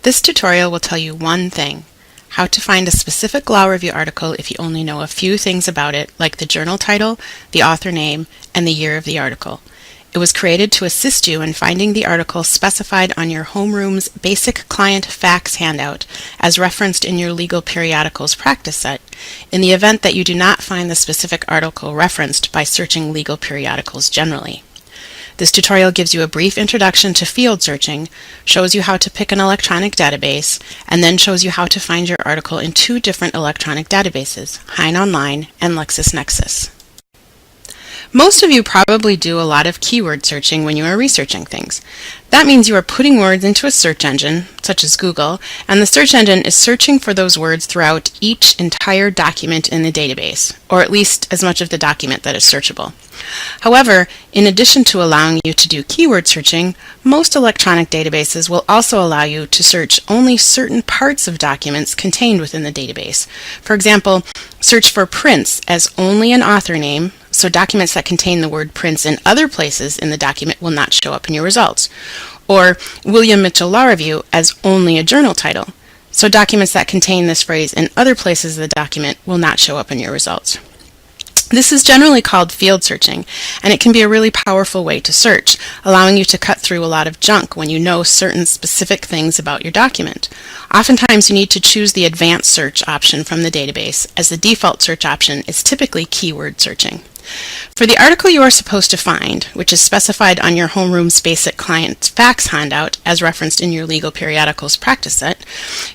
This tutorial will tell you one thing: how to find a specific law review article if you only know a few things about it, like the journal title, the author name, and the year of the article. It was created to assist you in finding the article specified on your homeroom's Basic Client Facts handout, as referenced in your Legal Periodicals practice set, in the event that you do not find the specific article referenced by searching legal periodicals generally. This tutorial gives you a brief introduction to field searching, shows you how to pick an electronic database, and then shows you how to find your article in two different electronic databases, Hein Online and LexisNexis. Most of you probably do a lot of keyword searching when you are researching things. That means you are putting words into a search engine, such as Google, and the search engine is searching for those words throughout each entire document in the database, or at least as much of the document that is searchable. However, in addition to allowing you to do keyword searching, most electronic databases will also allow you to search only certain parts of documents contained within the database. For example, search for Prince as only an author name, so documents that contain the word Prince in other places in the document will not show up in your results. Or William Mitchell Law Review as only a journal title, so documents that contain this phrase in other places of the document will not show up in your results. This is generally called field searching, and it can be a really powerful way to search, allowing you to cut through a lot of junk when you know certain specific things about your document. Oftentimes you need to choose the advanced search option from the database, as the default search option is typically keyword searching. For the article you are supposed to find, which is specified on your homeroom's Basic Client Facts handout as referenced in your Legal Periodicals practice set,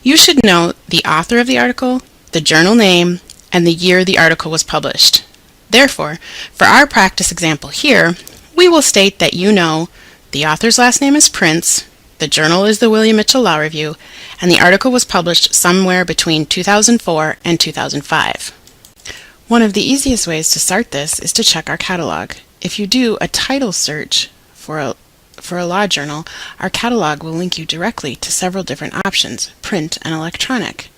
you should know the author of the article, the journal name, and the year the article was published. Therefore, for our practice example here, we will state that you know the author's last name is Prince, the journal is the William Mitchell Law Review, and the article was published somewhere between 2004 and 2005. One of the easiest ways to start this is to check our catalog. If you do a title search for a law journal, our catalog will link you directly to several different options, print and electronic.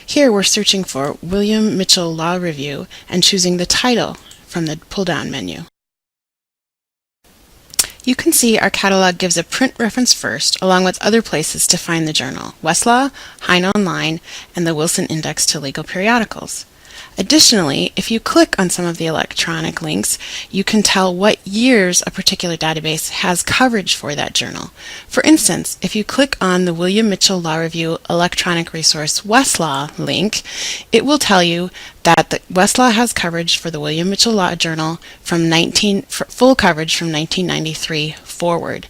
Here we're searching for William Mitchell Law Review and choosing the title from the pull-down menu. You can see our catalog gives a print reference first, along with other places to find the journal, Westlaw, Hein Online, and the Wilson Index to Legal Periodicals. Additionally, if you click on some of the electronic links, you can tell what years a particular database has coverage for that journal. For instance, if you click on the William Mitchell Law Review Electronic Resource Westlaw link, it will tell you that the Westlaw has coverage for the William Mitchell Law Journal from full coverage from 1993 forward.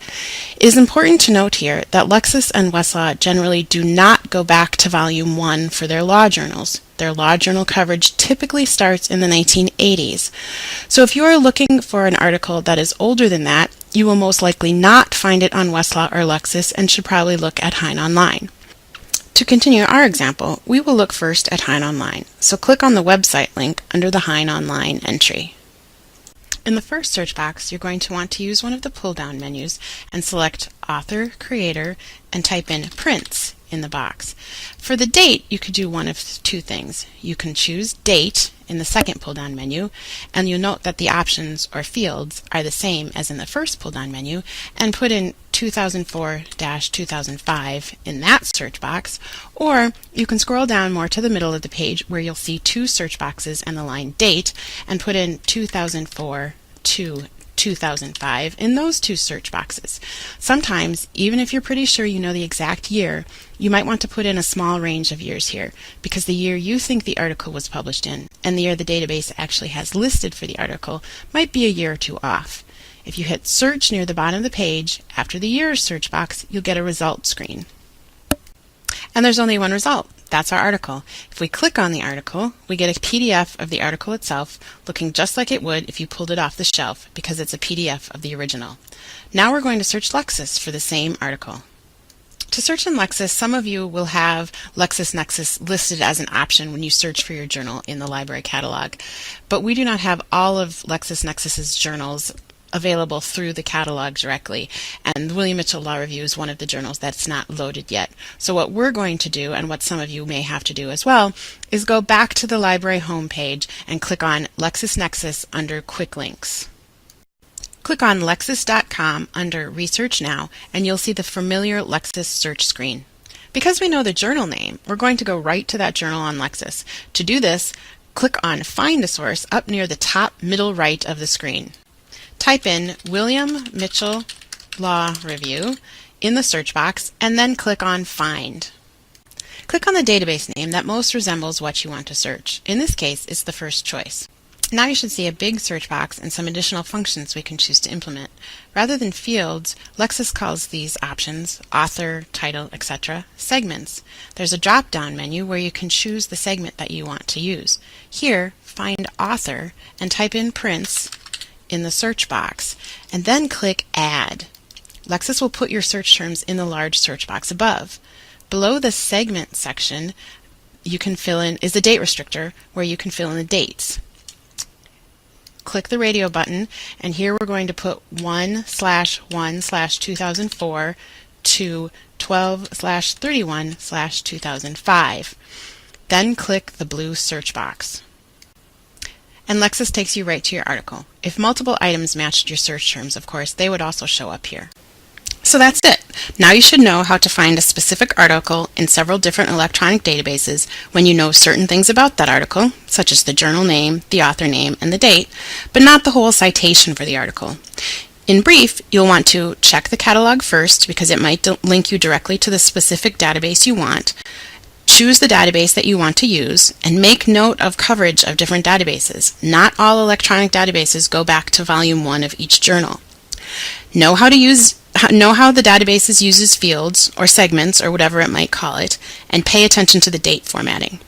It is important to note here that Lexis and Westlaw generally do not go back to Volume 1 for their law journals. Their law journal coverage typically starts in the 1980s. So if you are looking for an article that is older than that, you will most likely not find it on Westlaw or Lexis and should probably look at Hein Online. To continue our example, we will look first at Hein Online. So click on the website link under the Hein Online entry. In the first search box, you're going to want to use one of the pull-down menus and select Author, Creator, and type in Prince in the box. For the date, you could do one of two things. You can choose Date in the second pull-down menu, and you'll note that the options or fields are the same as in the first pull-down menu, and put in 2004-2005 in that search box, or you can scroll down more to the middle of the page where you'll see two search boxes and the line Date, and put in 2004 to 2005 in those two search boxes. Sometimes, even if you're pretty sure you know the exact year, you might want to put in a small range of years here, because the year you think the article was published in and the year the database actually has listed for the article might be a year or two off. If you hit Search near the bottom of the page, after the Years search box, you'll get a result screen. And there's only one result. That's our article. If we click on the article, we get a PDF of the article itself, looking just like it would if you pulled it off the shelf, because it's a PDF of the original. Now we're going to search Lexis for the same article. To search in Lexis, some of you will have LexisNexis listed as an option when you search for your journal in the library catalog, but we do not have all of LexisNexis's journals available through the catalog directly, and the William Mitchell Law Review is one of the journals that's not loaded yet. So what we're going to do, and what some of you may have to do as well, is go back to the library homepage and click on LexisNexis under Quick Links. Click on Lexis.com under Research Now and you'll see the familiar Lexis search screen. Because we know the journal name, we're going to go right to that journal on Lexis. To do this, click on Find a Source up near the top middle right of the screen. Type in William Mitchell Law Review in the search box and then click on Find. Click on the database name that most resembles what you want to search. In this case, it's the first choice. Now you should see a big search box and some additional functions we can choose to implement. Rather than fields, Lexis calls these options author, title, etc. segments. There's a drop-down menu where you can choose the segment that you want to use. Here, find author and type in Prince in the search box, and then click Add. Lexis will put your search terms in the large search box above. Below the segment section, you can fill in is the date restrictor where you can fill in the dates. Click the radio button, and here we're going to put 1/1/2004 to 12/31/2005. Then click the blue search box. And Lexis takes you right to your article. If multiple items matched your search terms, of course, they would also show up here. So that's it. Now you should know how to find a specific article in several different electronic databases when you know certain things about that article, such as the journal name, the author name, and the date, but not the whole citation for the article. In brief, you'll want to check the catalog first because it might link you directly to the specific database you want. Choose the database that you want to use, and make note of coverage of different databases. Not all electronic databases go back to volume 1 of each journal. Know how the database uses fields or segments or whatever it might call it, and pay attention to the date formatting.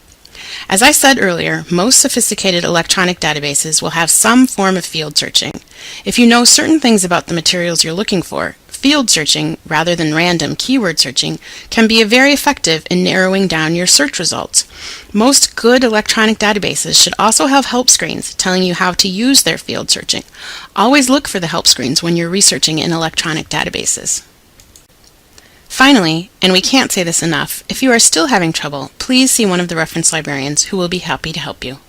As I said earlier, most sophisticated electronic databases will have some form of field searching. If you know certain things about the materials you're looking for, field searching, rather than random keyword searching, can be very effective in narrowing down your search results. Most good electronic databases should also have help screens telling you how to use their field searching. Always look for the help screens when you're researching in electronic databases. Finally, and we can't say this enough, if you are still having trouble, please see one of the reference librarians who will be happy to help you.